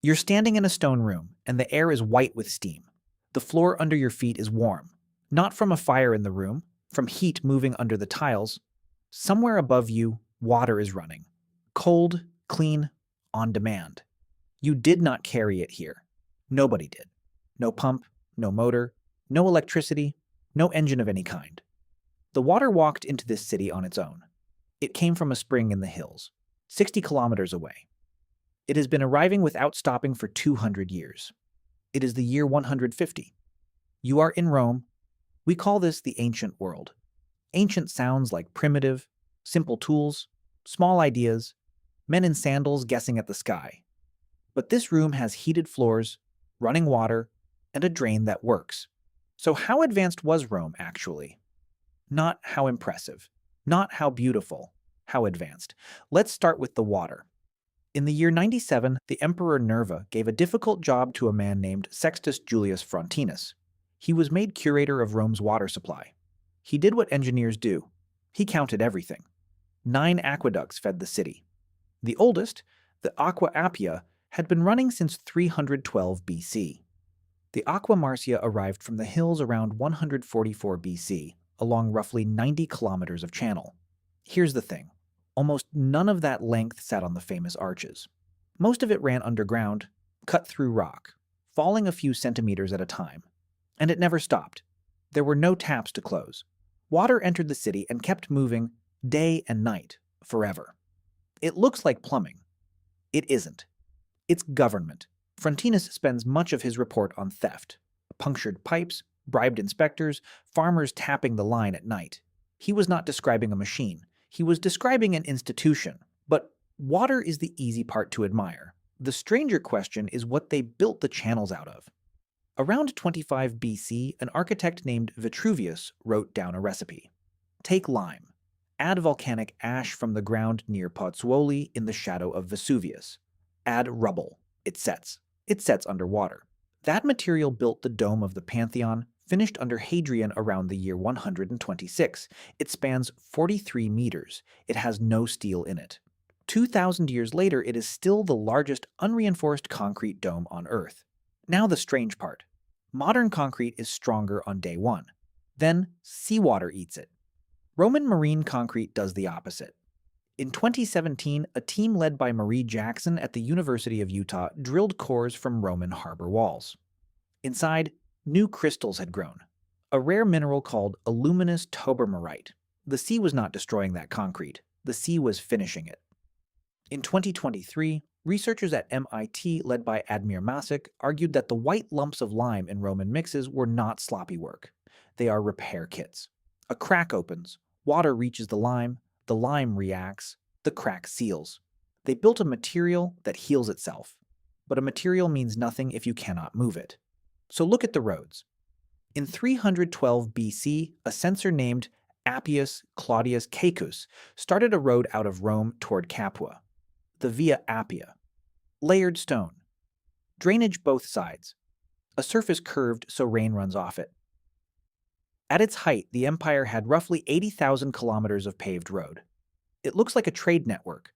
You're standing in a stone room, and the air is white with steam. The floor under your feet is warm, not from a fire in the room, from heat moving under the tiles. Somewhere above you, water is running. Cold, clean, on demand. You did not carry it here. Nobody did. No pump, no motor, no electricity, no engine of any kind. The water walked into this city on its own. It came from a spring in the hills, 60 kilometers away. It has been arriving without stopping for 200 years. It is the year 150. You are in Rome. We call this the ancient world. Ancient sounds like primitive, simple tools, small ideas, men in sandals guessing at the sky. But this room has heated floors, running water, and a drain that works. So how advanced was Rome, actually? Not how impressive, not how beautiful, how advanced. Let's start with the water. In the year 97, the Emperor Nerva gave a difficult job to a man named Sextus Julius Frontinus. He was made curator of Rome's water supply. He did what engineers do. He counted everything. 9 aqueducts fed the city. The oldest, the Aqua Appia, had been running since 312 BC. The Aqua Marcia arrived from the hills around 144 BC, along roughly 90 kilometers of channel. Here's the thing. Almost none of that length sat on the famous arches. Most of it ran underground, cut through rock, falling a few centimeters at a time. And it never stopped. There were no taps to close. Water entered the city and kept moving day and night, forever. It looks like plumbing. It isn't. It's government. Frontinus spends much of his report on theft. Punctured pipes, bribed inspectors, farmers tapping the line at night. He was not describing a machine. He was describing an institution. But water is the easy part to admire. The stranger question is what they built the channels out of. Around 25 BC, an architect named Vitruvius wrote down a recipe. Take lime. Add volcanic ash from the ground near Pozzuoli in the shadow of Vesuvius. Add rubble. It sets. It sets underwater. That material built the dome of the Pantheon, finished under Hadrian around the year 126. It spans 43 meters. It has no steel in it. 2,000 years later, it is still the largest unreinforced concrete dome on Earth. Now the strange part. Modern concrete is stronger on day one. Then seawater eats it. Roman marine concrete does the opposite. In 2017, a team led by Marie Jackson at the University of Utah drilled cores from Roman harbor walls. Inside, new crystals had grown, a rare mineral called aluminous tobermarite. The sea was not destroying that concrete. The sea was finishing it. In 2023, researchers at MIT, led by Admir Masic, argued that the white lumps of lime in Roman mixes were not sloppy work. They are repair kits. A crack opens, water reaches the lime reacts, the crack seals. They built a material that heals itself. But a material means nothing if you cannot move it. So look at the roads. In 312 BC, a censor named Appius Claudius Caecus started a road out of Rome toward Capua, the Via Appia. Layered stone. Drainage both sides. A surface curved so rain runs off it. At its height, the empire had roughly 80,000 kilometers of paved road. It looks like a trade network.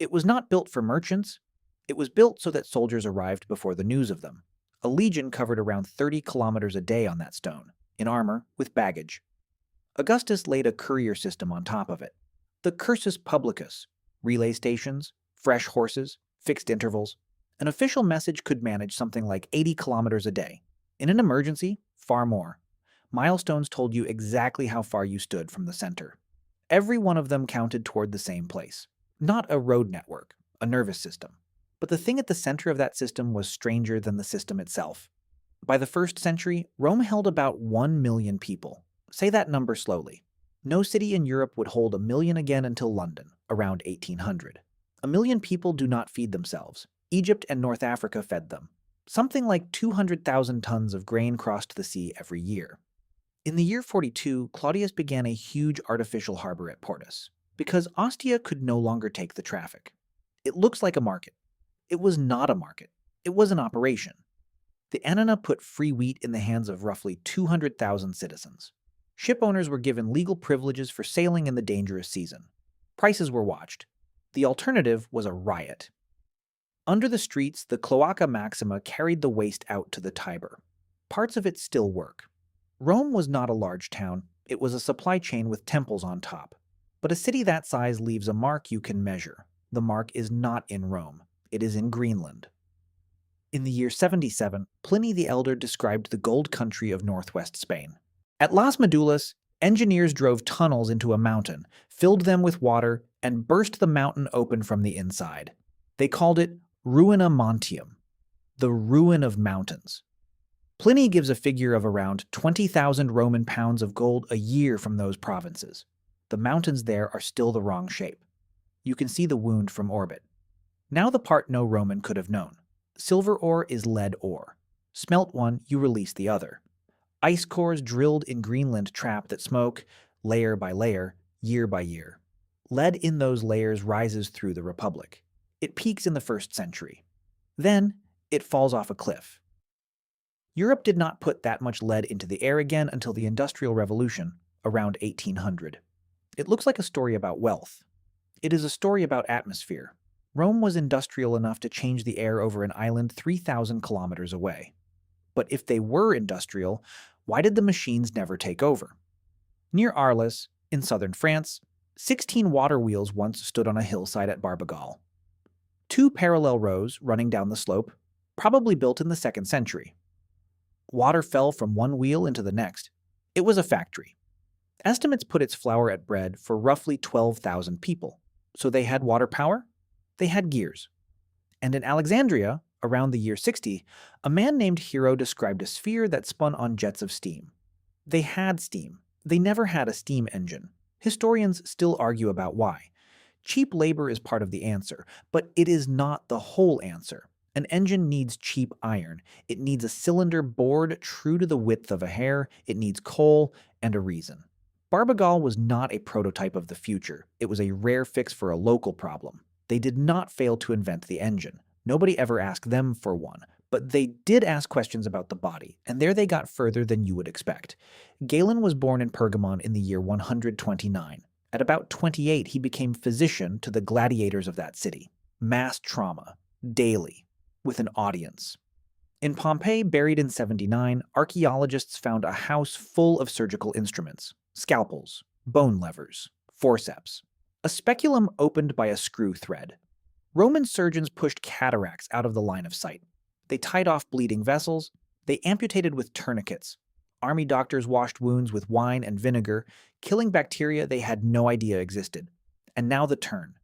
It was not built for merchants. It was built so that soldiers arrived before the news of them. A legion covered around 30 kilometers a day on that stone, in armor, with baggage. Augustus laid a courier system on top of it. The cursus publicus, relay stations, fresh horses, fixed intervals. An official message could manage something like 80 kilometers a day. In an emergency, far more. Milestones told you exactly how far you stood from the center. Every one of them counted toward the same place. Not a road network, a nervous system. But the thing at the center of that system was stranger than the system itself. By the 1st century, Rome held about 1 million people. Say that number slowly. No city in Europe would hold 1 million again until London, around 1800. 1 million people do not feed themselves. Egypt and North Africa fed them. Something like 200,000 tons of grain crossed the sea every year. In the year 42, Claudius began a huge artificial harbor at Portus, because Ostia could no longer take the traffic. It looks like a market. It was not a market. It was an operation. The Annona put free wheat in the hands of roughly 200,000 citizens. Ship owners were given legal privileges for sailing in the dangerous season. Prices were watched. The alternative was a riot. Under the streets, the Cloaca Maxima carried the waste out to the Tiber. Parts of it still work. Rome was not a large town. It was a supply chain with temples on top. But a city that size leaves a mark you can measure. The mark is not in Rome. It is in Greenland. In the year 77, Pliny the Elder described the gold country of northwest Spain. At Las Medullas, engineers drove tunnels into a mountain, filled them with water, and burst the mountain open from the inside. They called it Ruina Montium, the ruin of mountains. Pliny gives a figure of around 20,000 Roman pounds of gold a year from those provinces. The mountains there are still the wrong shape. You can see the wound from orbit. Now the part no Roman could have known. Silver ore is lead ore. Smelt one, you release the other. Ice cores drilled in Greenland trap that smoke, layer by layer, year by year. Lead in those layers rises through the Republic. It peaks in the 1st century. Then, it falls off a cliff. Europe did not put that much lead into the air again until the Industrial Revolution, around 1800. It looks like a story about wealth. It is a story about atmosphere. Rome was industrial enough to change the air over an island 3,000 kilometers away. But if they were industrial, why did the machines never take over? Near Arles, in southern France, 16 water wheels once stood on a hillside at Barbegal. 2 parallel rows running down the slope, probably built in the 2nd century. Water fell from one wheel into the next. It was a factory. Estimates put its flour at bread for roughly 12,000 people. So they had water power? They had gears. And in Alexandria, around the year 60, a man named Hero described a sphere that spun on jets of steam. They had steam. They never had a steam engine. Historians still argue about why. Cheap labor is part of the answer, but it is not the whole answer. An engine needs cheap iron. It needs a cylinder bored true to the width of a hair. It needs coal and a reason. Barbegal was not a prototype of the future. It was a rare fix for a local problem. They did not fail to invent the engine. Nobody ever asked them for one. But they did ask questions about the body, and there they got further than you would expect. Galen was born in Pergamon in the year 129. At about 28, he became physician to the gladiators of that city. Mass trauma. Daily. With an audience. In Pompeii, buried in 79, archaeologists found a house full of surgical instruments. Scalpels, bone levers, forceps. A speculum opened by a screw thread. Roman surgeons pushed cataracts out of the line of sight. They tied off bleeding vessels. They amputated with tourniquets. Army doctors washed wounds with wine and vinegar, killing bacteria they had no idea existed. And now the turn.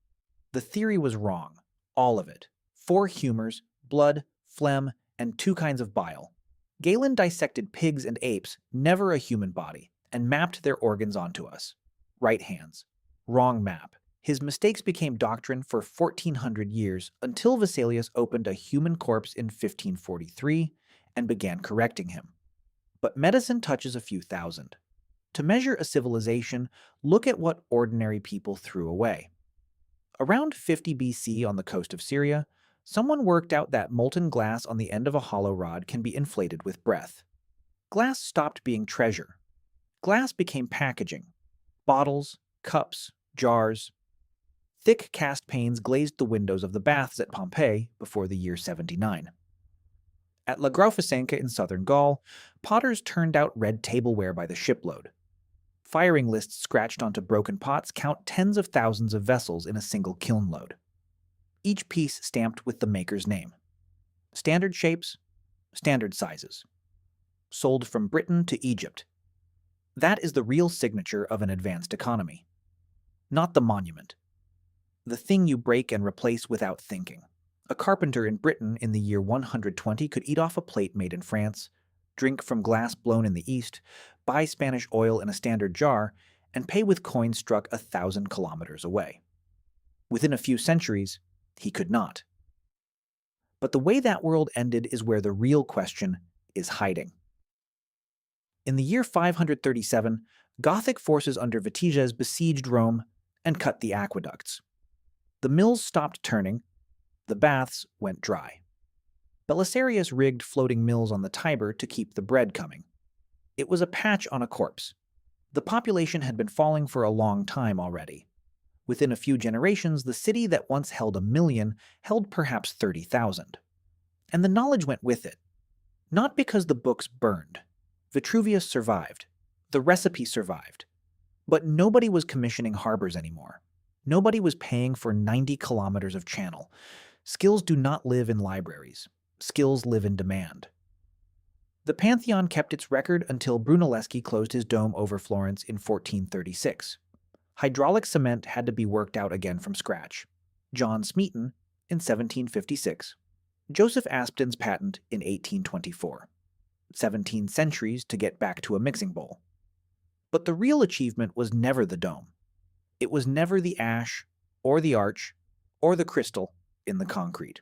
The theory was wrong. All of it. 4 humors, blood, phlegm, and 2 kinds of bile. Galen dissected pigs and apes, never a human body, and mapped their organs onto us. Right hands. Wrong map. His mistakes became doctrine for 1,400 years until Vesalius opened a human corpse in 1543 and began correcting him. But medicine touches a few thousand. To measure a civilization, look at what ordinary people threw away. Around 50 BC on the coast of Syria, someone worked out that molten glass on the end of a hollow rod can be inflated with breath. Glass stopped being treasure. Glass became packaging. Bottles, cups, jars. Thick cast panes glazed the windows of the baths at Pompeii before the year 79. At La Graufisenka in southern Gaul, potters turned out red tableware by the shipload. Firing lists scratched onto broken pots count tens of thousands of vessels in a single kiln load. Each piece stamped with the maker's name. Standard shapes, standard sizes. Sold from Britain to Egypt. That is the real signature of an advanced economy. Not the monument. The thing you break and replace without thinking. A carpenter in Britain in the year 120 could eat off a plate made in France, drink from glass blown in the East, buy Spanish oil in a standard jar, and pay with coins struck 1,000 kilometers away. Within a few centuries, he could not. But the way that world ended is where the real question is hiding. In the year 537, Gothic forces under Vitiges besieged Rome and cut the aqueducts. The mills stopped turning. The baths went dry. Belisarius rigged floating mills on the Tiber to keep the bread coming. It was a patch on a corpse. The population had been falling for a long time already. Within a few generations, the city that once held 1,000,000 held perhaps 30,000. And the knowledge went with it. Not because the books burned. Vitruvius survived. The recipe survived. But nobody was commissioning harbors anymore. Nobody was paying for 90 kilometers of channel. Skills do not live in libraries. Skills live in demand. The Pantheon kept its record until Brunelleschi closed his dome over Florence in 1436. Hydraulic cement had to be worked out again from scratch. John Smeaton in 1756. Joseph Aspdin's patent in 1824. 17 centuries to get back to a mixing bowl. But the real achievement was never the dome. It was never the ash, or the arch, or the crystal in the concrete.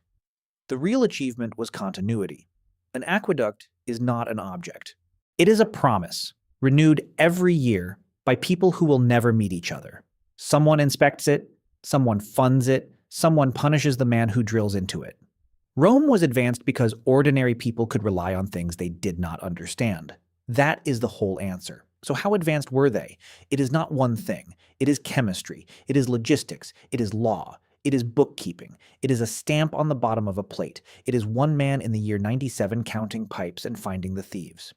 The real achievement was continuity. An aqueduct is not an object. It is a promise, renewed every year by people who will never meet each other. Someone inspects it, someone funds it, someone punishes the man who drills into it. Rome was advanced because ordinary people could rely on things they did not understand. That is the whole answer. So how advanced were they? It is not one thing. It is chemistry. It is logistics. It is law. It is bookkeeping. It is a stamp on the bottom of a plate. It is one man in the year 97 counting pipes and finding the thieves.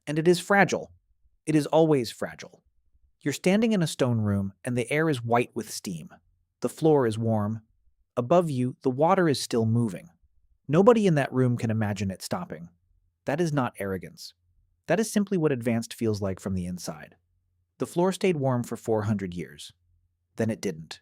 And it is fragile. It is always fragile. You're standing in a stone room and the air is white with steam. The floor is warm. Above you, the water is still moving. Nobody in that room can imagine it stopping. That is not arrogance. That is simply what advanced feels like from the inside. The floor stayed warm for 400 years. Then it didn't.